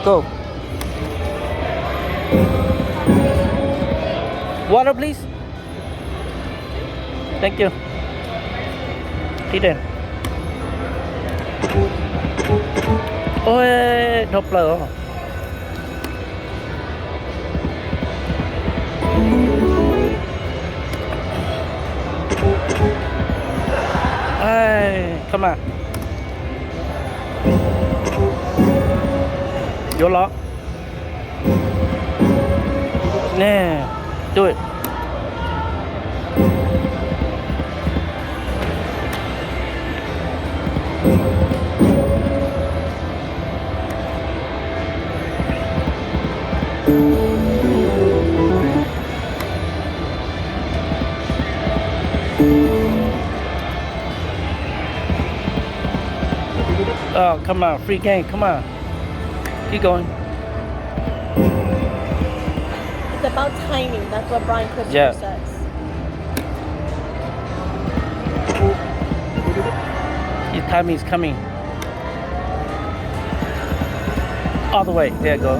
Go. Water, please. Thank you. Eat it. Ôi, đọc lỡ. Hey, come on. Vô lọ. Nè, do it. Oh, come on, free game, come on. Keep going. It's about timing. That's what Brian Christopher Yeah. says. His timing is coming. All the way. There you go.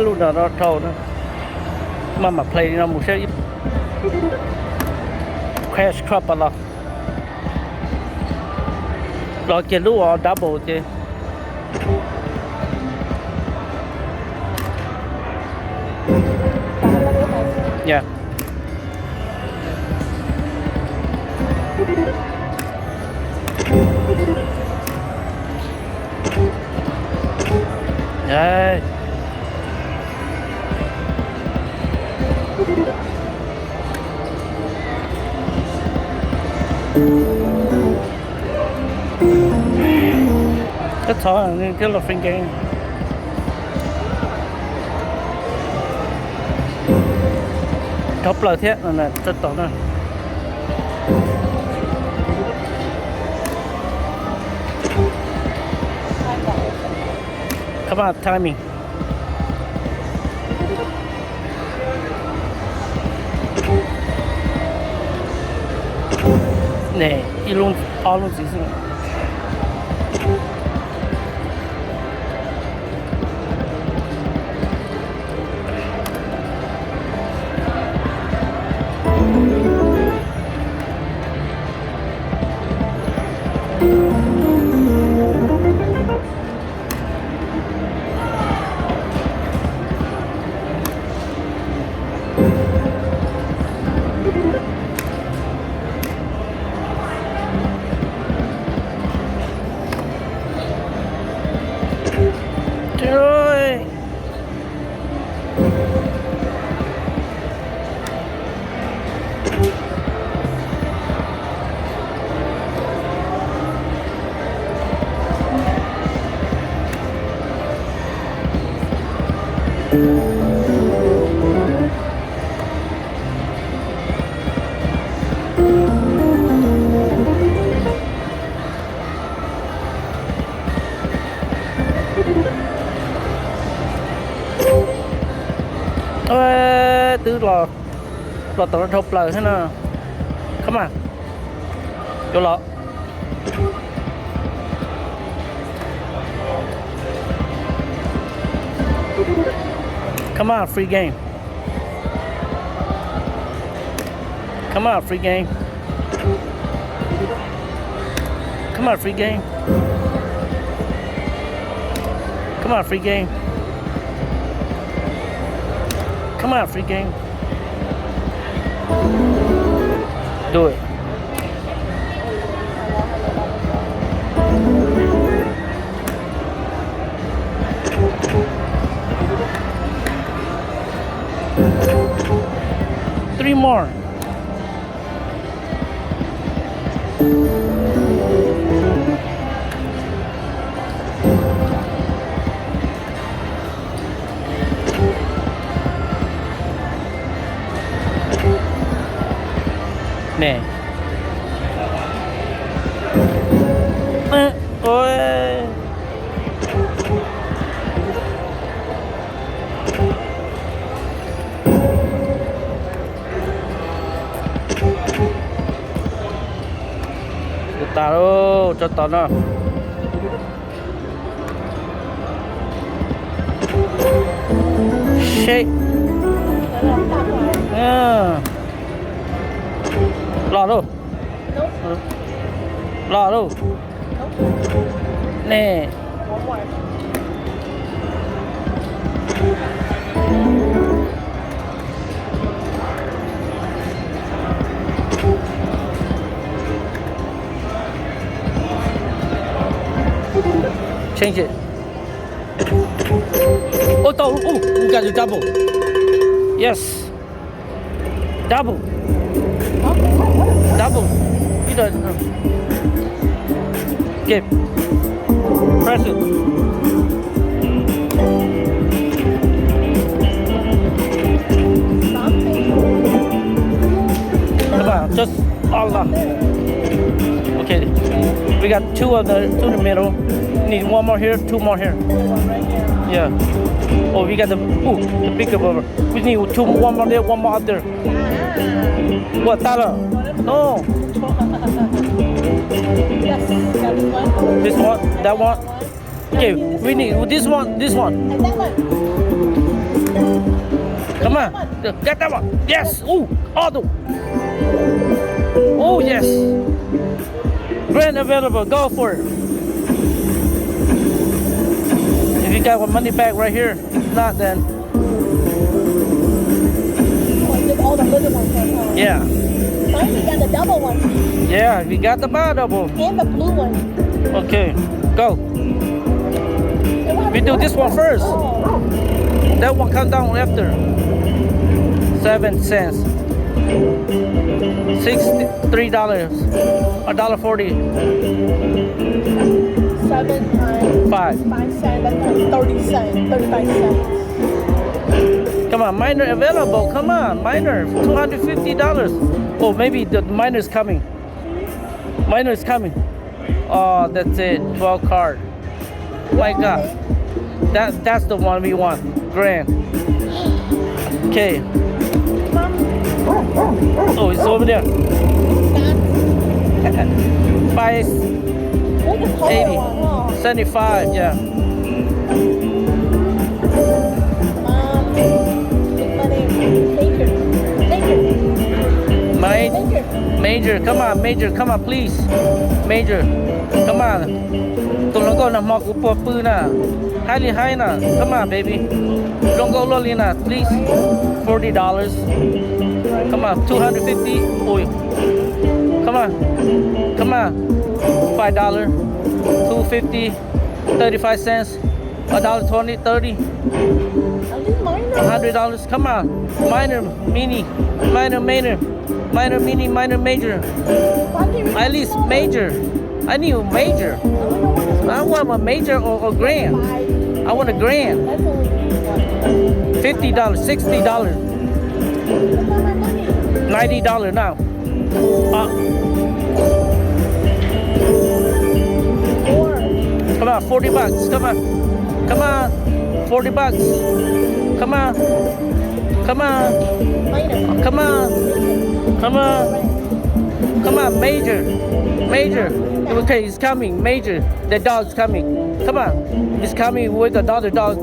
Lúc nào nó trâu nữa mà play nó một xe crash crop à lo kia lúc họ double chứ yeah yeah. That's all, and then kill a free game. Top lời thế là rất tốt rồi. Come on, timing. Nè, luôn gì nữa. Trời. Tứ lò tao nó thục lời thế nào come on vô lọ come on free game come on free game come on free game come on free game come on free game do it three more โอ้ยตาโร่จดต่อเนาะเชครอดูรอดูนี่ One more. Change it. Oh, you got your double. Yes. Double. Double. You don't. Okay. Press it. Come on, just Allah. Okay. We got two in the middle. Need one more here, two more here. One right here. Yeah. Oh, we got the bigger one. We need two, one more there, one more out there. What, dollar? No. Yes, that one. This one, that one. Okay, we need this one. And that one. Come on, get that one. Yes. Oh, auto. Oh, yes. Grand available. Go for it. If you got one money back right here, if not, then Oh, just all the little ones. Huh? yeah. Mine, we got the double one. Yeah, we got the double. And the blue one. Okay, go. We do this one first. Oh. That one come down after. 7 cents. $63. $1.40. 7 times 5. 5 cents. That's like 30 cents. 35 cents. Come on, minor available. Come on, minor. $250. Oh, maybe the minor is coming. Minor is coming. Oh, that's it. 12 card. My God. That's the one we want. Grand. Okay. Oh, it's over there. 5, Look at the 80, one. Oh. 75, yeah. Major, come on, major, come on, please. Major, come on. ตรงนั้นก็นะมอกอุปปืนนะให้ลีให้นะ come on baby ลงก็ลดลีนะ please $40 come on 250 โอ้ย come on come on $5 250 35 cents $1.20 30 $100 come on minor mini minor mini minor major at least major I need a major I want a major or grand I want a grand $50 $60 $90 now come on $40 come on come on $40 come on come on come on come on come on major okay it's coming major the dog's coming come on it's coming with another dog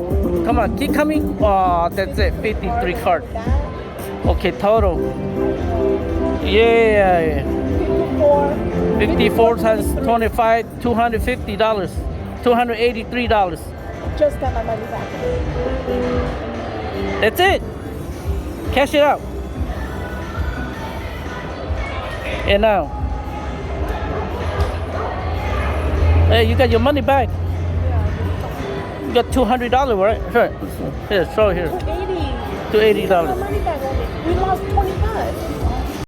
come on keep coming oh that's it 53 card okay total yeah 54 times 25 $250 $283 Just got my money back. that's it cash it out and now hey you got your money back you got $200 right sure here show here $280. $280 My money back on it. We lost 25.